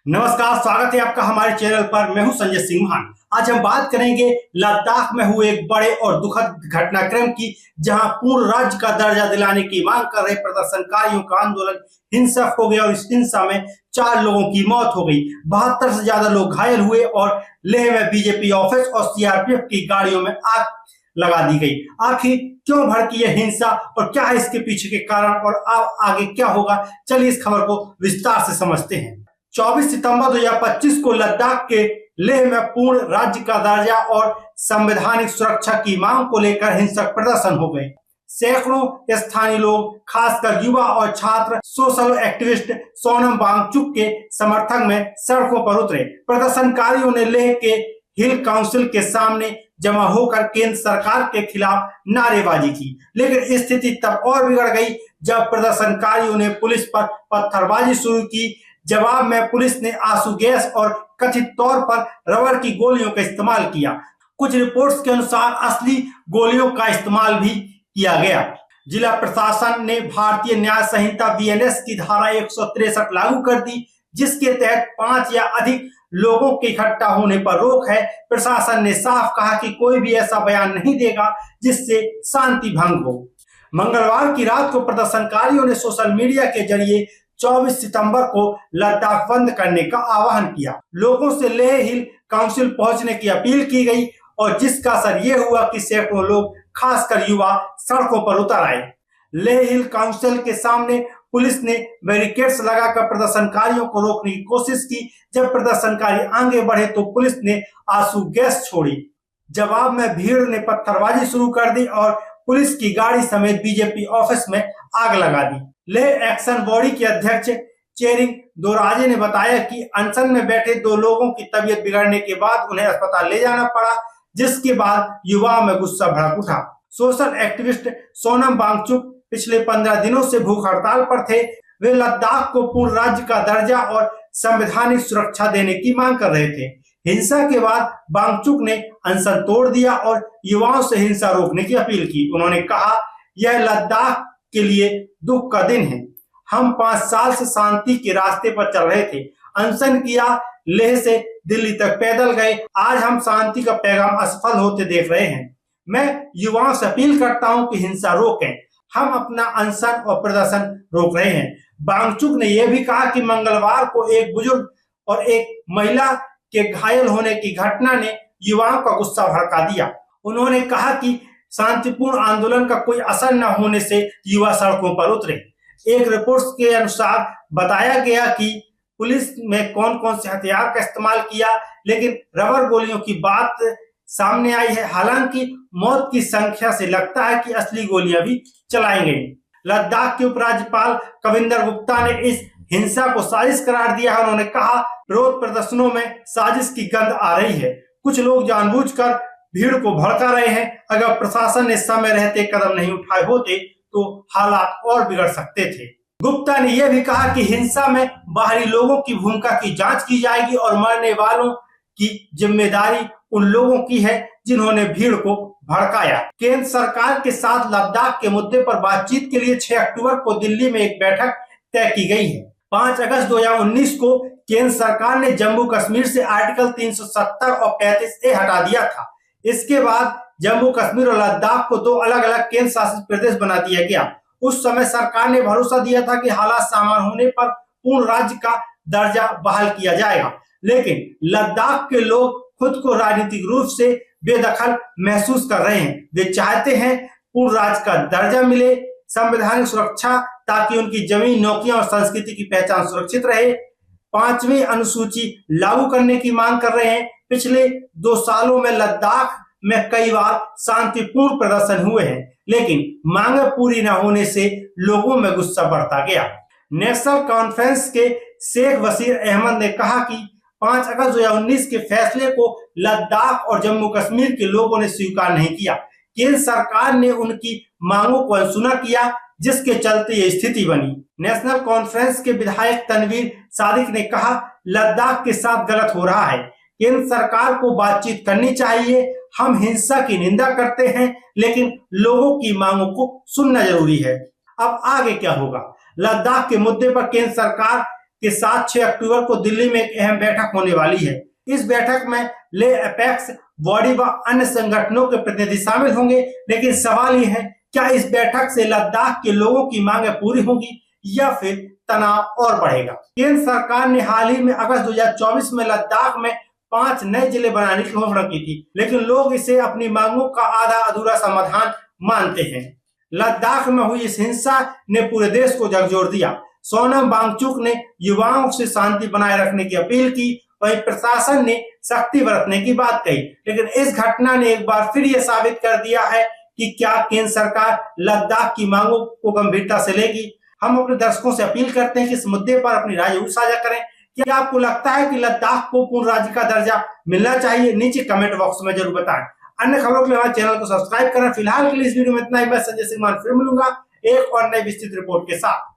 नमस्कार, स्वागत है आपका हमारे चैनल पर। मैं हूं संजय सिंह मान। आज हम बात करेंगे लद्दाख में हुए एक बड़े और दुखद घटनाक्रम की, जहां पूर्ण राज्य का दर्जा दिलाने की मांग कर रहे प्रदर्शनकारियों का आंदोलन हिंसक हो गया और इस हिंसा में 4 लोगों की मौत हो गई। 72 से ज्यादा लोग घायल हुए और लेह में बीजेपी ऑफिस और सीआरपीएफ की गाड़ियों में आग लगा दी गई। आखिर क्यों भड़की यह हिंसा और क्या है इसके पीछे के कारण और अब आगे क्या होगा, चलिए इस खबर को विस्तार से समझते हैं। 24 सितंबर 2025 को लद्दाख के लेह में पूर्ण राज्य का दर्जा और संवैधानिक सुरक्षा की मांग को लेकर हिंसक प्रदर्शन हो गए। सैकड़ों स्थानीय लोग, खासकर युवा और छात्र, सोशल एक्टिविस्ट सोनम वांगचुक के समर्थन में सड़कों पर उतरे। प्रदर्शनकारियों ने लेह के हिल काउंसिल के सामने जमा होकर केंद्र सरकार के खिलाफ नारेबाजी की, लेकिन स्थिति तब और बिगड़ गई जब प्रदर्शनकारियों ने पुलिस पर पत्थरबाजी शुरू की। जवाब में पुलिस ने आंसू गैस और कथित तौर पर रबर की गोलियों का इस्तेमाल किया। कुछ रिपोर्ट्स के अनुसार असली गोलियों का इस्तेमाल भी किया गया। जिला प्रशासन ने भारतीय न्याय संहिता बीएनएस की धारा 163 लागू कर दी, जिसके तहत 5 या अधिक लोगों के इकट्ठा होने पर रोक है। प्रशासन ने साफ कहा कि कोई भी ऐसा बयान नहीं देगा जिससे शांति भंग हो। मंगलवार की रात को प्रदर्शनकारियों ने सोशल मीडिया के जरिए 24 सितंबर को लद्दाख बंद करने का आह्वान किया। लोगों से लेह हिल काउंसिल पहुंचने की अपील की गई और जिसका असर ये हुआ कि सैकड़ों लोग, खासकर युवा, सड़कों पर उतर आए। लेह हिल काउंसिल के सामने पुलिस ने बैरिकेड्स लगाकर प्रदर्शनकारियों को रोकने की कोशिश की। जब प्रदर्शनकारी आगे बढ़े तो पुलिस ने आंसू गैस छोड़ी। जवाब में भीड़ ने पत्थरबाजी शुरू कर दी और पुलिस की गाड़ी समेत बीजेपी ऑफिस में आग लगा दी। लेह एक्शन बॉडी के अध्यक्ष चेरिंग दोराजे ने बताया कि अनशन में बैठे 2 लोगों की तबीयत बिगड़ने के बाद उन्हें अस्पताल ले जाना पड़ा, जिसके बाद युवाओं में गुस्सा भड़क उठा। सोशल एक्टिविस्ट सोनम वांगचुक पिछले 15 दिनों से भूख हड़ताल पर थे। वे लद्दाख को पूर्ण राज्य का दर्जा और संवैधानिक सुरक्षा देने की मांग कर रहे थे। हिंसा के बाद वांगचुक ने अनशन तोड़ दिया और युवाओं से हिंसा रोकने की अपील की। उन्होंने कहा, यह लद्दाख के लिए दुख का दिन है। हम 5 साल से शांति के रास्ते पर चल रहे थे, अनशन किया, लेह से दिल्ली तक पैदल गए। आज हम शांति का पैगाम असफल होते देख रहे हैं। मैं युवाओं से अपील करता हूं कि हिंसा रोकें। हम अपना अनशन और प्रदर्शन रोक रहे हैं। वांगचुक ने यह भी कहा कि मंगलवार को एक बुजुर्ग और एक महिला के घायल होने की घटना ने युवाओं का गुस्सा भड़का दिया। उन्होंने कहा कि शांतिपूर्ण आंदोलन का कोई असर न होने से युवा सड़कों पर उतरे। एक रिपोर्ट के अनुसार बताया गया कि पुलिस में कौन कौन से हथियार का इस्तेमाल किया, लेकिन रबर गोलियों की बात सामने आई है। हालांकि मौत की संख्या से लगता है कि असली गोलियां भी चलाई गई। लद्दाख के उपराज्यपाल कविंदर गुप्ता ने इस हिंसा को साजिश करार दिया है। उन्होंने कहा, विरोध प्रदर्शनों में साजिश की गंध आ रही है। कुछ लोग जानबूझकर भीड़ को भड़का रहे हैं। अगर प्रशासन ने समय रहते कदम नहीं उठाए होते तो हालात और बिगड़ सकते थे। गुप्ता ने यह भी कहा कि हिंसा में बाहरी लोगों की भूमिका की जांच की जाएगी और मरने वालों की जिम्मेदारी उन लोगों की है जिन्होंने भीड़ को भड़काया। केंद्र सरकार के साथ लद्दाख के मुद्दे पर बातचीत के लिए 6 अक्टूबर को दिल्ली में एक बैठक तय की गई है। 5 अगस्त 2019 को केंद्र सरकार ने जम्मू कश्मीर से आर्टिकल 370 और 35A हटा दिया था। इसके बाद जम्मू कश्मीर और लद्दाख को 2 अलग-अलग केंद्र शासित प्रदेश बना दिया गया। उस समय सरकार ने भरोसा दिया था कि हालात सामान्य होने पर पूर्ण राज्य का दर्जा बहाल किया जाएगा, लेकिन लद्दाख के लोग खुद को राजनीतिक रूप से बेदखल महसूस कर रहे हैं। वे चाहते हैं पूर्ण राज्य का दर्जा मिले, संवैधानिक सुरक्षा, ताकि उनकी जमीन, नौकरियां और संस्कृति की पहचान सुरक्षित रहे। 5वीं अनुसूची लागू करने की मांग कर रहे हैं। पिछले 2 सालों में लद्दाख में कई बार शांतिपूर्ण प्रदर्शन हुए हैं, लेकिन मांगें पूरी न होने से लोगों में गुस्सा बढ़ता गया। नेशनल कॉन्फ्रेंस के शेख वसीर अहमद ने कहा कि 5 अगस्त 2019 के फैसले को लद्दाख और जम्मू कश्मीर के लोगों ने स्वीकार नहीं किया। केंद्र सरकार ने उनकी मांगों को अनसुना किया, जिसके चलते ये स्थिति बनी। नेशनल कॉन्फ्रेंस के विधायक तनवीर सादिक ने कहा, लद्दाख के साथ गलत हो रहा है। केंद्र सरकार को बातचीत करनी चाहिए। हम हिंसा की निंदा करते हैं, लेकिन लोगों की मांगों को सुनना जरूरी है। अब आगे क्या होगा? लद्दाख के मुद्दे पर केंद्र सरकार कि 7-6 अक्टूबर को दिल्ली में एक अहम बैठक होने वाली है। इस बैठक में ले अपेक्स बॉडी व अन्य संगठनों के प्रतिनिधि शामिल होंगे, लेकिन सवाल यह है क्या इस बैठक से लद्दाख के लोगों की मांगें पूरी होंगी या फिर तनाव और बढ़ेगा। केंद्र सरकार ने हाल ही में अगस्त 2024 में लद्दाख में 5 नए जिले बनाने की घोषणा की थी, लेकिन लोग इसे अपनी मांगों का आधा अधूरा समाधान मानते हैं। लद्दाख में हुई इस हिंसा ने पूरे देश को झकझोर दिया। सोनम वांगचुक ने युवाओं से शांति बनाए रखने की अपील की, वहीं प्रशासन ने सख्ती बरतने की बात कही, लेकिन इस घटना ने एक बार फिर यह साबित कर दिया है कि क्या केंद्र सरकार लद्दाख की मांगों को गंभीरता से लेगी। हम अपने दर्शकों से अपील करते हैं कि इस मुद्दे पर अपनी राय जरूर साझा करें। क्या आपको लगता है कि लद्दाख को पूर्ण राज्य का दर्जा मिलना चाहिए? नीचे कमेंट बॉक्स में जरूर बताएं। अन्य खबरों के लिए हमारे चैनल को सब्सक्राइब करें। फिलहाल के लिए इस वीडियो में इतना ही। मैं संजय सिंह मान फिर मिलूंगा एक और नई विस्तृत रिपोर्ट के साथ।